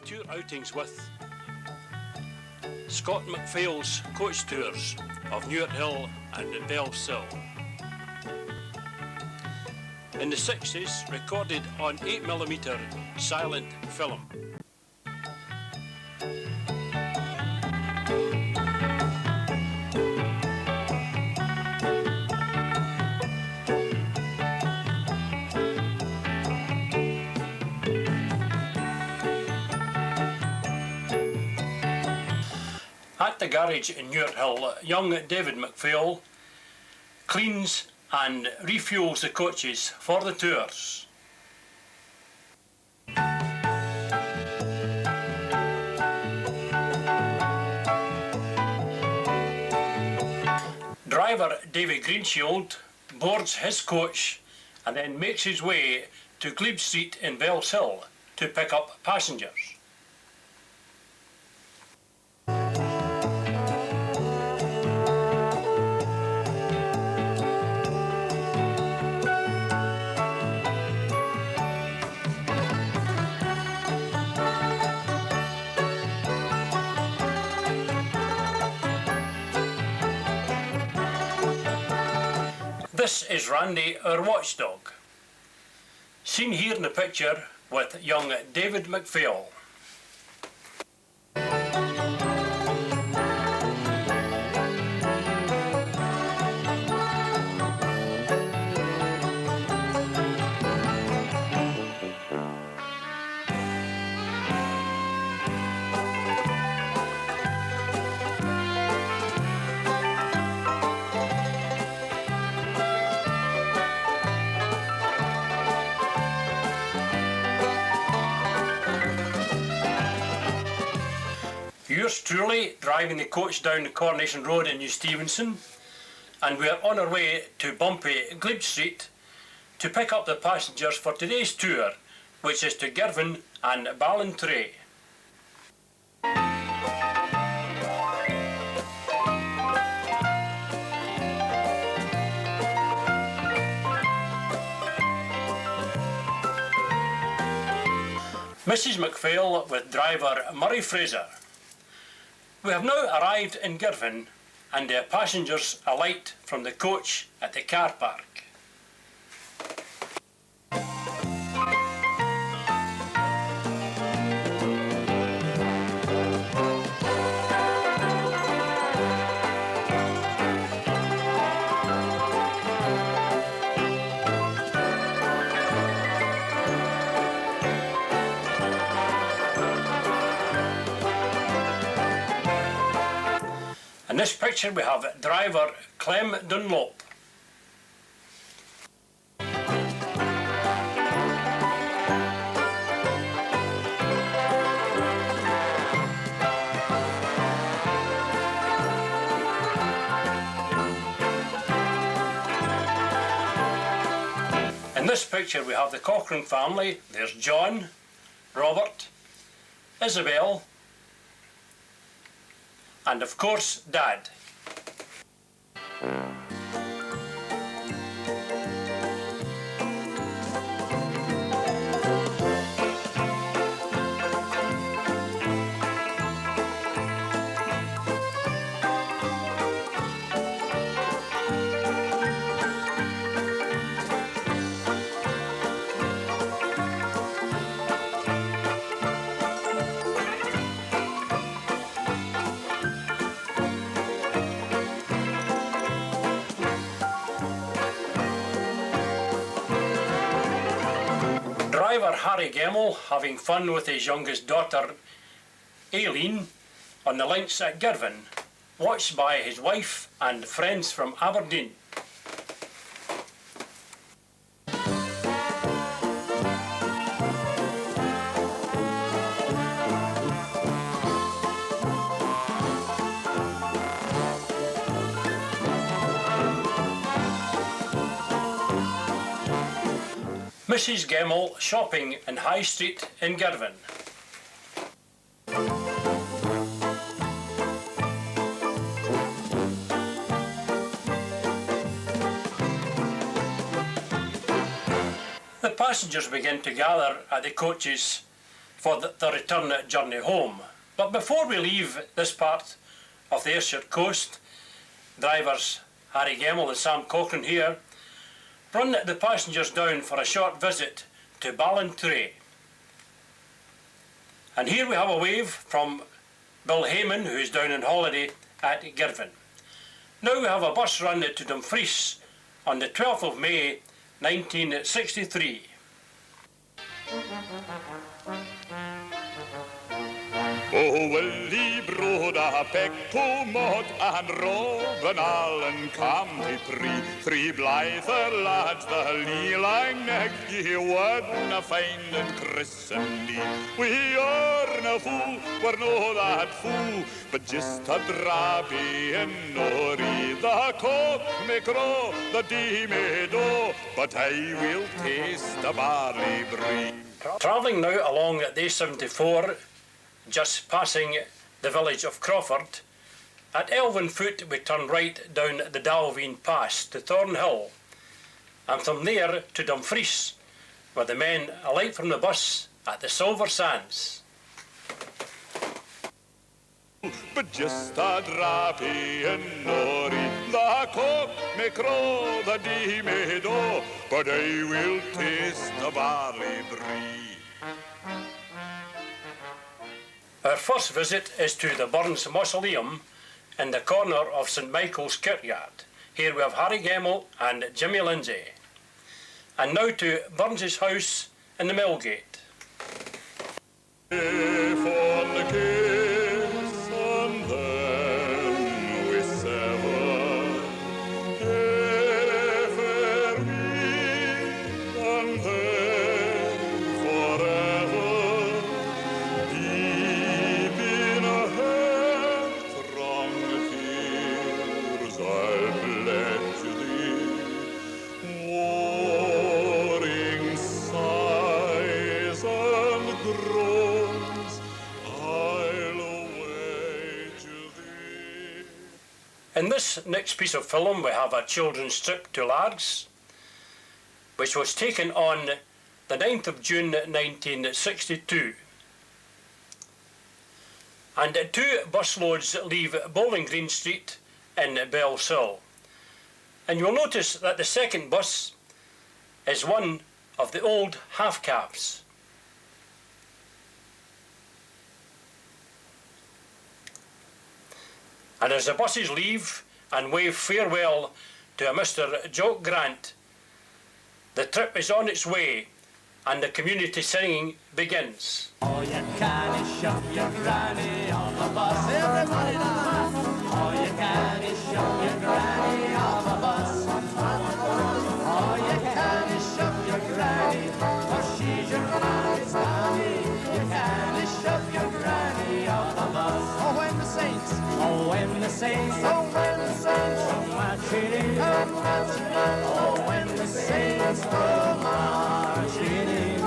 of tour outings with Scott MacPhails Coach Tours of Newthill and Bellsill. In the 60s, recorded on 8mm silent film. At the garage in Newthill, young David MacPhail cleans and refuels the coaches for the tours. Driver David Greenshield boards his coach and then makes his way to Glebe Street in Bellsill to pick up passengers. This is Randy, our watchdog, seen here in the picture with young David MacPhail. Yours truly driving the coach down the Coronation Road in New Stevenson, and we are on our way to bumpy Glebe Street to pick up the passengers for today's tour, which is to Girvan and Ballantrae. Mrs. MacPhail with driver Murray Fraser. We have now arrived in Girvan and the passengers alight from the coach at the car park. In this picture we have driver Clem Dunlop. In this picture we have the Cochrane family. There's John, Robert, Isabel, and of course, Dad. Driver Harry Gemmell having fun with his youngest daughter Aileen on the links at Girvan, watched by his wife and friends from Aberdeen. Mrs. Gemmell shopping in High Street in Girvan. The passengers begin to gather at the coaches for the return journey home. But before we leave this part of the Ayrshire coast, drivers Harry Gemmell and Sam Cochrane here run the passengers down for a short visit to Ballantrae. And here we have a wave from Bill Heyman, who is down on holiday at Girvan. Now we have a bus run to Dumfries on the 12th of May 1963. O Willie broda peck Tomot and Robin Allen come to three blither lads the leelang neck ye wouldna find and christen thee. We are na fool, we're no that fool, but just a drabby and nori. The cock may crow, the dee may do, but I will taste the barley brie. Travelling now along the A74, just passing the village of Crawford, at Elvenfoot we turn right down the Dalveen Pass to Thornhill, and from there to Dumfries, where the men alight from the bus at the Silver Sands. But just a drabby and nori, the cock may crow, the dee may do, but I will taste the barley brie. Our first visit is to the Burns Mausoleum in the corner of St Michael's Kirkyard. Here we have Harry Gemmell and Jimmy Lindsay. And now to Burns's house in the Millgate. In this next piece of film we have a children's trip to Largs, which was taken on the 9th of June 1962. And 2 busloads leave Bowling Green Street in Bellsill. And you'll notice that the second bus is one of the old half-cabs. And as the buses leave and wave farewell to a Mr. Jock Grant, the trip is on its way and the community singing begins. Oh, you can't shove your granny off a bus, everybody now. Oh, you can't shove your granny off a bus. Oh, you can't shove your granny, for she's your granny's nanny. You can't shove your granny off a bus. Oh, when the saints, oh, when the saints, oh, when the saints come marching in, come marching in. Oh, when the saints come marching in.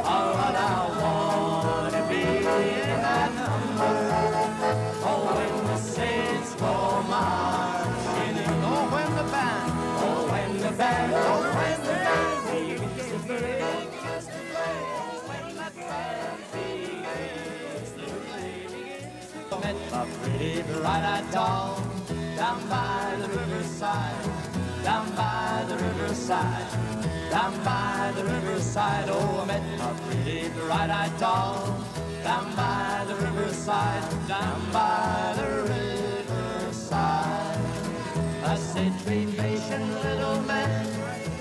Oh, what I wanna be in that number. Oh, when the saints go marching in. Oh, when the band, oh, when the band, oh, when the band begins to play. Oh, when that band begins to play. I met a pretty bright-eyed doll down by the riverside, down by the riverside. Down by the riverside, oh, I met a pretty bright-eyed doll. Down by the riverside, down by the riverside. I said, be patient, little man,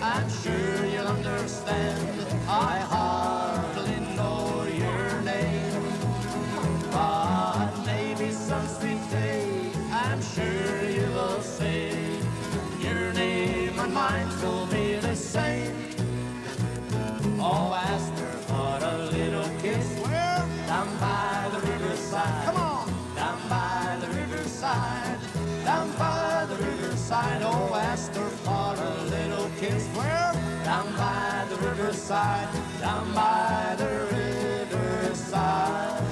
I'm sure you'll understand. I hardly know your name, but maybe some sweet day, I'm sure you will say, your name and mine will be the same. Oh, ask her for a little kiss. Where? Down by the riverside. Come on. Down by the riverside. Down by the riverside. Oh, ask her for a little kiss. Where? Down by the riverside. Down by the riverside.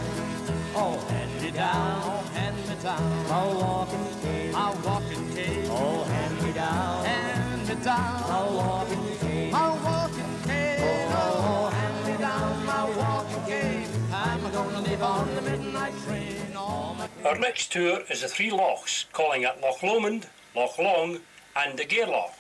Oh, hand me down. Oh, hand me down. My walking cane. My walking cane. Oh, hand me down. Hand me down. My walking cane. My walking cane. Oh, hand me down my walking cane. gonna leave on the midnight train. Our next tour is the three lochs, calling at Loch Lomond, Loch Long and the Gairloch.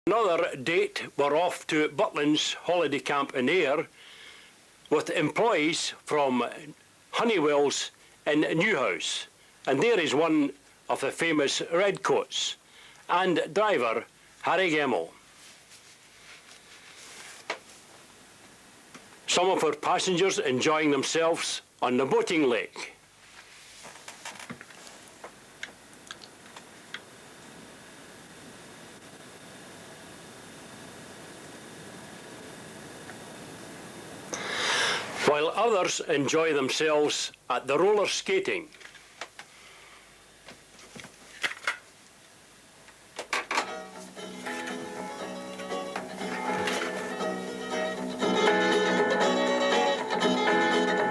Another date, we're off to Butlins Holiday Camp in Ayr with employees from Honeywell's in Newhouse. And there is one of the famous redcoats and driver Harry Gemmell. Some of our passengers enjoying themselves on the boating lake. While others enjoy themselves at the roller skating.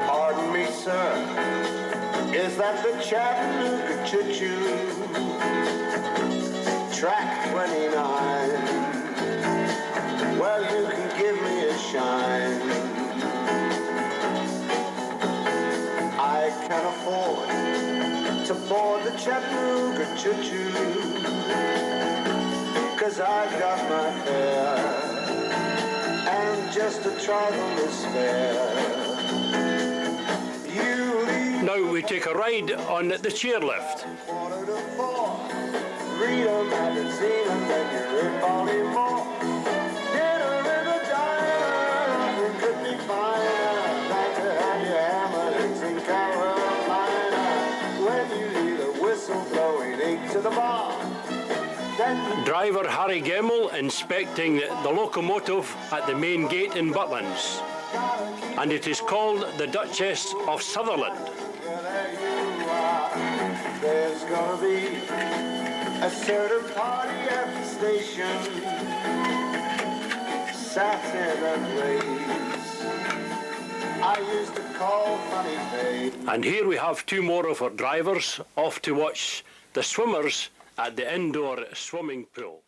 Pardon me, sir, is that the Chattanooga Choo-Choo? Track 29. Well, you can give me a shine. I can afford to board the Chattanooga Choo-Choo, 'cause I've got my fare and just a trifle to spare. Now we take a ride on the chairlift. 3:45, read a magazine and then you're in Baltimore. Dinner in the diner, nothing could be finer than to have your hammered eggs in Carolina. When you hear the whistle blowing ink to the bar, then Driver Harry Gemmell inspecting the locomotive at the main gate in Butlins. And it is called the Duchess of Sutherland. there you are. There's gonna be a certain party at the station. Satin and lace, I used to call funny face. And here we have two more of our drivers off to watch the swimmers at the indoor swimming pool.